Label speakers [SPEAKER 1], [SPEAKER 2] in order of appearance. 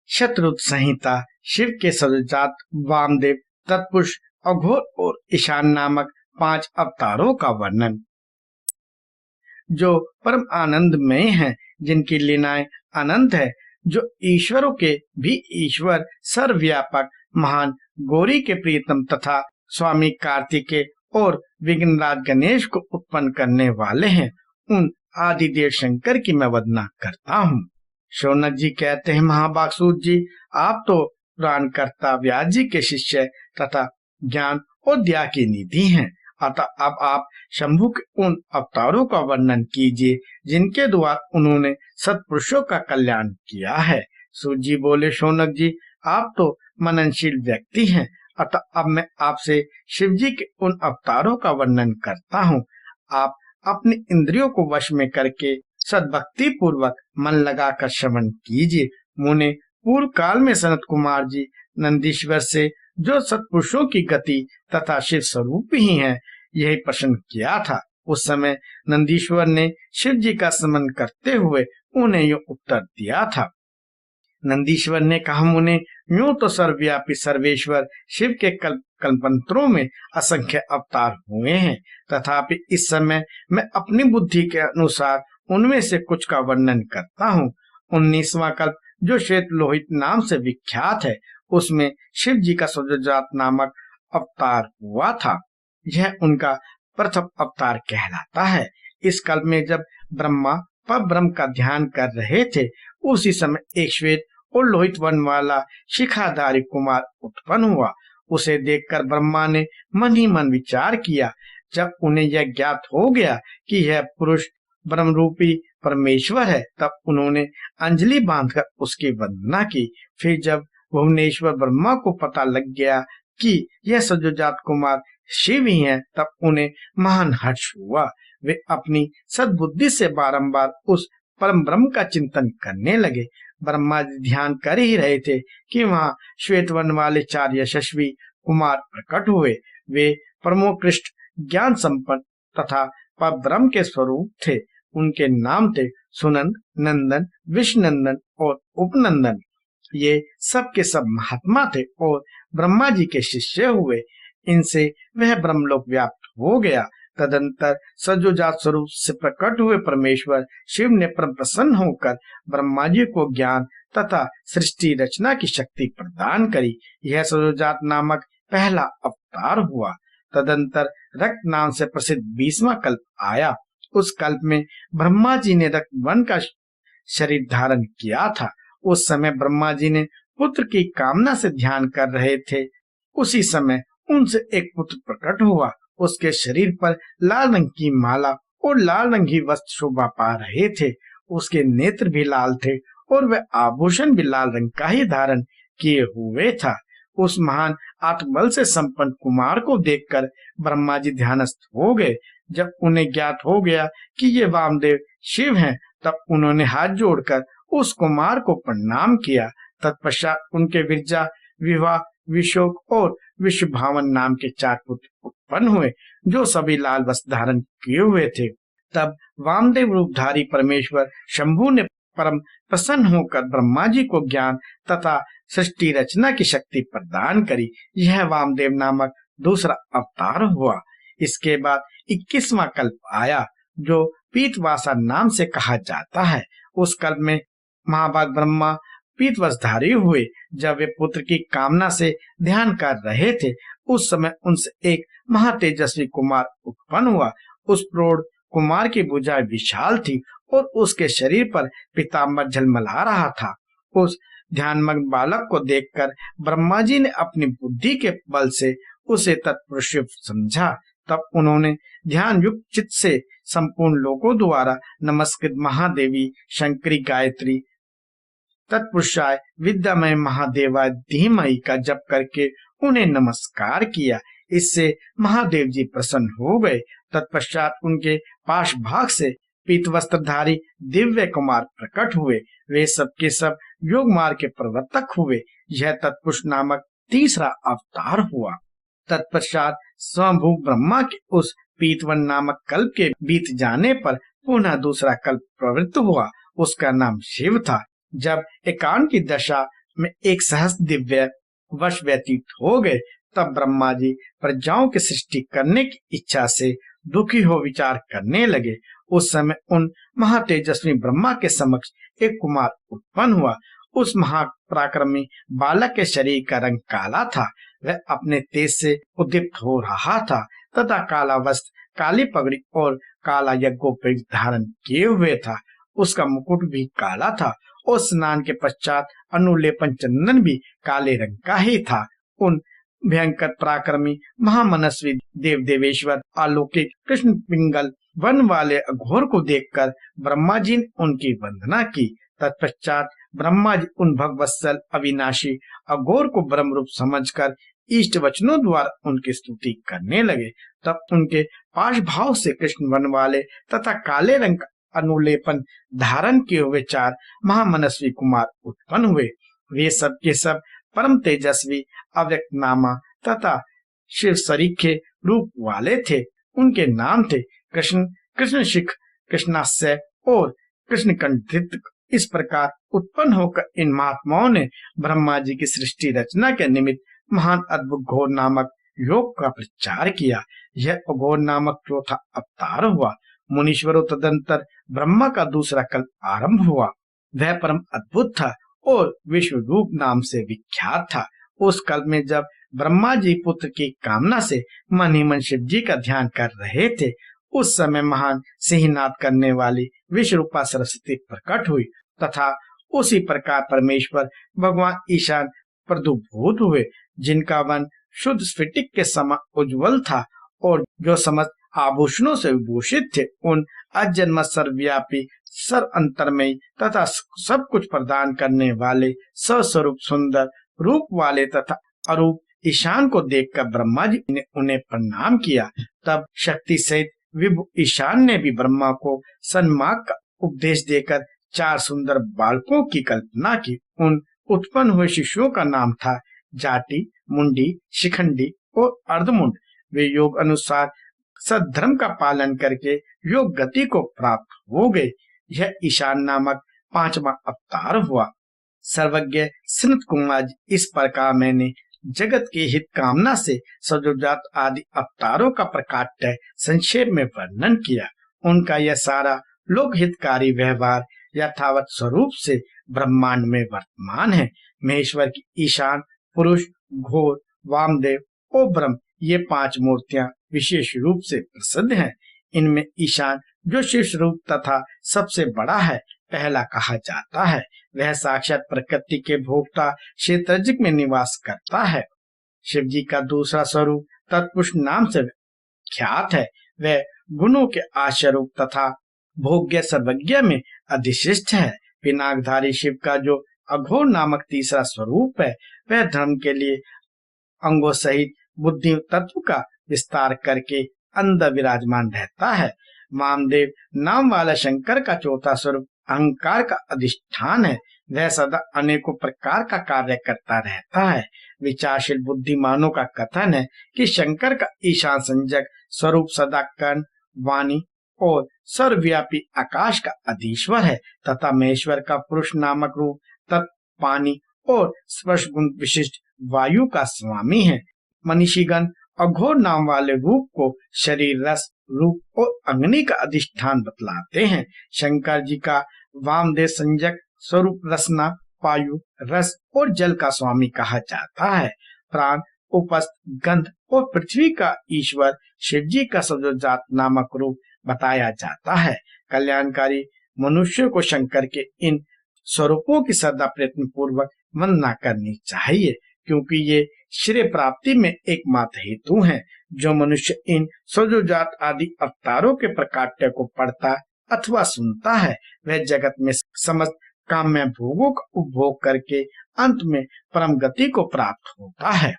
[SPEAKER 1] शतरुद्र संहिता शिव के सदजात वामदेव, तत्पुरुष, अघोर और ईशान नामक 5 अवतारों का वर्णन। जो परम आनंदमय हैं, जिनकी लीलाएं अनंत है, जो ईश्वरों के भी ईश्वर, सर्वव्यापक, महान, गौरी के प्रियतम तथा स्वामी कार्तिकेय और विघ्नराज गणेश को उत्पन्न करने वाले हैं, उन आदिदेव शंकर की मैं वंदना करता हूँ। शौनक जी कहते हैं, महाभागसूत जी, आप तो पुराणकर्ता व्यास जी के शिष्य तथा ज्ञान और दया की निधि हैं। अतः अब आप शंभु के उन अवतारों का वर्णन कीजिए जिनके द्वारा उन्होंने सत्पुरुषों का कल्याण किया है। सूत जी बोले, शौनक जी, आप तो मननशील व्यक्ति हैं, अतः अब मैं आपसे शिव जी के उन अवतारों का वर्णन करता हूँ। आप अपनी इंद्रियों को वश में करके सद्भक्ति पूर्वक मन लगाकर श्रवण कीजिए। मुने, पूर्व काल में सनत कुमार जी नंदीश्वर से जो सत्पुरुषों की गति तथा शिव स्वरूप ही हैं, यही प्रश्न किया था। उस समय नंदीश्वर ने शिव जी का स्मरण करते हुए उन्हें यूं उत्तर दिया था। नंदीश्वर ने कहा, मुने, यूं तो सर्वव्यापी सर्वेश्वर शिव के कल्पांतरों में असंख्य अवतार हुए हैं, तथापि इस समय मैं अपनी बुद्धि के अनुसार उनमें से कुछ का वर्णन करता हूँ। 19वां कल्प जो श्वेत लोहित नाम से विख्यात है, उसमें शिव जी का सद्योजात नामक अवतार हुआ था। यह उनका प्रथम अवतार कहलाता है। इस कल्प में जब ब्रह्मा परब्रह्म का ध्यान कर रहे थे, उसी समय एक श्वेत और लोहित वर्ण वाला शिखाधारी कुमार उत्पन्न हुआ। उसे देखकर ब्रह्मा ने मन ही मन विचार किया। जब उन्हें यह ज्ञात हो गया कि यह पुरुष ब्रह्म रूपी परमेश्वर है, तब उन्होंने अंजलि बांधकर उसकी वंदना की। फिर जब भुवनेश्वर ब्रह्मा को पता लग गया कि यह सद्योजात कुमार शिव ही हैं, तब उन्हें महान हर्ष हुआ। वे अपनी सद्बुद्धि से बारंबार उस परम ब्रह्म का चिंतन करने लगे। ब्रह्मा जी ध्यान कर ही रहे थे कि वहां श्वेत वर्ण वाले 4 यशस्वी कुमार प्रकट हुए। वे परमोत्कृष्ट ज्ञान संपन्न तथा पर ब्रह्म के स्वरूप थे। उनके नाम थे सुनंद, नंदन, विष्णुनंदन और उपनंदन। ये सब के सब महात्मा थे और ब्रह्मा जी के शिष्य हुए। इनसे वह ब्रह्मलोक व्याप्त हो गया। तदंतर सद्योजात स्वरूप से प्रकट हुए परमेश्वर शिव ने परम प्रसन्न होकर ब्रह्मा जी को ज्ञान तथा सृष्टि रचना की शक्ति प्रदान करी। यह सद्योजात नामक पहला अवतार हुआ। तदंतर रक्त नाम से प्रसिद्ध 20वां कल्प आया। उस कल्प में ब्रह्मा जी ने रक्त वर्ण का शरीर धारण किया था। उस समय ब्रह्मा जी ने पुत्र की कामना से ध्यान कर रहे थे। उसी समय उनसे एक पुत्र प्रकट हुआ। उसके शरीर पर लाल रंग की माला और लाल रंग की वस्त्र शोभा पा रहे थे। उसके नेत्र भी लाल थे और वह आभूषण भी लाल रंग का ही धारण किए हुए था। उस महान आत्मबल से संपन्न कुमार को देखकर ब्रह्मा जी ध्यानस्थ हो गए। जब उन्हें ज्ञात हो गया कि ये वामदेव शिव हैं, तब उन्होंने हाथ जोड़कर उस कुमार को प्रणाम किया। तत्पश्चात उनके विरजा, विवाह, विशोक और विश्वभावन नाम के 4 पुत्र उत्पन्न हुए, जो सभी लाल वस्त्र धारण किए हुए थे। तब वामदेव रूपधारी परमेश्वर शंभु ने परम प्रसन्न होकर ब्रह्मा जी को ज्ञान तथा सृष्टि रचना की शक्ति प्रदान करी। यह वामदेव नामक दूसरा अवतार हुआ। इसके बाद 21वां कल्प आया, जो पीतवासा नाम से कहा जाता है। उस कल्प में महाभाग ब्रह्मा पीतवस्त्रधारी हुए। जब वे पुत्र की कामना से ध्यान कर रहे थे, उस समय उनसे एक महातेजस्वी कुमार उत्पन्न हुआ। उस प्रौढ़ कुमार की भुजाएं विशाल थी और उसके शरीर पर पीतांबर झलमला रहा था। उस ध्यानमग्न बालक को देखकर ब्रह्मा जी ने अपनी बुद्धि के बल से उसे तत्पुरुष समझा। तब उन्होंने ध्यान युक्त चित्त से संपूर्ण लोकों द्वारा नमस्कृत महादेवी शंकरी गायत्री तत्पुरुषाय विद्यामय महादेवाय धीमहि का जप करके उन्हें नमस्कार किया। इससे महादेव जी प्रसन्न हो गए। तत्पश्चात उनके पाश भाग से पीत वस्त्रधारी दिव्य कुमार प्रकट हुए। वे सब के सब योग मार्ग के प्रवर्तक हुए। यह तत्पुरुष नामक तीसरा अवतार हुआ। तत्पश्चात स्वयंभू ब्रह्मा के उस पीतवन नामक कल्प के बीत जाने पर पुनः दूसरा कल्प प्रवृत्त हुआ। उसका नाम शिव था। जब एकांत की दशा में एक सहस्त्र दिव्य वर्ष व्यतीत हो गए। तब ब्रह्मा जी प्रजाओं की सृष्टि करने की इच्छा से दुखी हो विचार करने लगे। उस समय उन महातेजस्वी ब्रह्मा के समक्ष एक कुमार उत्पन्न हुआ। उस महापराक्रमी बालक के शरीर का रंग काला था। वह अपने तेज से उद्दीप्त हो रहा था तथा काला वस्त्र, काली पगड़ी और काला यज्ञोपवीत धारण किए हुए था। उसका मुकुट भी काला था और स्नान के पश्चात अनुलेपन चंदन भी काले रंग का ही था। उन भयंकर पराक्रमी महामनस्वी देव देवेश्वर अलौकिक कृष्ण पिंगल वन वाले अघोर को देखकर ब्रह्मा जी ने उनकी वंदना की। तत्पश्चात ब्रह्मा जी उन भगवत्सल अविनाशी अघोर को ब्रह्म रूप समझकर इष्ट वचनों द्वारा उनकी स्तुति करने लगे। तब उनके पाश भाव से कृष्ण वन वाले तथा काले रंग का अनुलेपन धारण किए हुए चार महामनस्वी कुमार उत्पन्न हुए। वे सब के सब परम तेजस्वी, अव्यक्त नामा तथा शिव सरीखे रूप वाले थे। उनके नाम थे कृष्ण, कृष्ण शिख, कृष्णास्य और कृष्ण कंठित। इस प्रकार उत्पन्न होकर इन महात्माओं ने ब्रह्मा जी की सृष्टि रचना के निमित्त महान अद्भुत घोर नामक योग का प्रचार किया। यह अघोर नामक चौथा अवतार हुआ। मुनीश्वरों तदंतर ब्रह्मा का दूसरा कल्प आरंभ हुआ। वह परम अद्भुत था और विश्व रूप नाम से विख्यात था। उस कल्प में जब ब्रह्मा जी पुत्र की कामना से मन ही मन शिव जी का ध्यान कर रहे थे, उस समय महान सिंहनाद करने वाली विश्व रूपा सरस्वती प्रकट हुई तथा उसी प्रकार परमेश्वर भगवान ईशान प्रदुभूत हुए, जिनका वन शुद्ध स्फटिक के समान उज्जवल था और जो समस्त आभूषणों से विभूषित थे। उन अजन्म सर्वव्यापी, सर्व अंतर्मयी तथा सब कुछ प्रदान करने वाले सस्वरूप सुंदर रूप वाले तथा अरूप ईशान को देखकर ब्रह्मा जी ने उन्हें प्रणाम किया। तब शक्ति सहित विभु ईशान ने भी ब्रह्मा को सन्मार्ग का उपदेश देकर चार सुंदर बालकों की कल्पना की। उन उत्पन्न हुए शिशुओं का नाम था जाटी, मुंडी, शिखंडी और अर्धमुंड। वे योग अनुसार सद्धर्म का पालन करके योग गति को प्राप्त हो गए। यह ईशान नामक पांचवा अवतार हुआ। सर्वज्ञ सनत कुमार जी, इस प्रकार मैंने जगत की हित कामना से सजोजात आदि अवतारों का प्रकाट्य संक्षेप में वर्णन किया। उनका यह सारा लोक हितकारी व्यवहार यथावत स्वरूप से ब्रह्मांड में वर्तमान है। महेश्वर की ईशान, पुरुष, घोर, वामदेव और ब्रह्म, ये पांच मूर्तियां विशेष रूप से प्रसिद्ध हैं। इनमें ईशान, जो शिव स्वरूप तथा सबसे बड़ा है, पहला कहा जाता है। वह साक्षात प्रकृति के भोक्ता क्षेत्रज्ञ में निवास करता है। शिव जी का दूसरा स्वरूप तत्पुरुष नाम से ख्यात है। वह गुणों के आश्वरूप तथा भोग्य सर्वज्ञ में अधिशिष्ट है। पिनाकधारी शिव का जो अघोर नामक तीसरा स्वरूप है, वह धर्म के लिए अंगों सहित बुद्धि तत्व का विस्तार करके अंदर विराजमान रहता है। वामदेव नाम वाला शंकर का चौथा स्वरूप अहंकार का अधिष्ठान है। वह सदा अनेकों प्रकार का कार्य करता रहता है। विचारशील बुद्धिमानों का कथन है कि शंकर का ईशान संजक स्वरूप सदा कर्ण, वाणी और सर्वव्यापी आकाश का अधीश्वर है तथा महेश्वर का पुरुष नामक रूप तत्व पानी और स्पर्श गुण विशिष्ट वायु का स्वामी है। मनीषीगण अघोर नाम वाले रूप को शरीर, रस, रूप और अग्नि का अधिष्ठान बतलाते हैं। शंकर जी का वामदेव संजक स्वरूप रसना, वायु, रस और जल का स्वामी कहा जाता है। प्राण, उपस्थ, गंध और पृथ्वी का ईश्वर शिव जी का सजोजात नामक रूप बताया जाता है। कल्याणकारी मनुष्य को शंकर के इन स्वरूपों की सदा प्रयत्न पूर्वक वंदना करनी चाहिए, क्योंकि ये श्रेय प्राप्ति में एकमात्र हेतु हैं। जो मनुष्य इन सजोजात आदि अवतारों के प्रकाट्य को पढ़ता अथवा सुनता है, वह जगत में समस्त काम्य भोगों का उपभोग करके अंत में परम गति को प्राप्त होता है।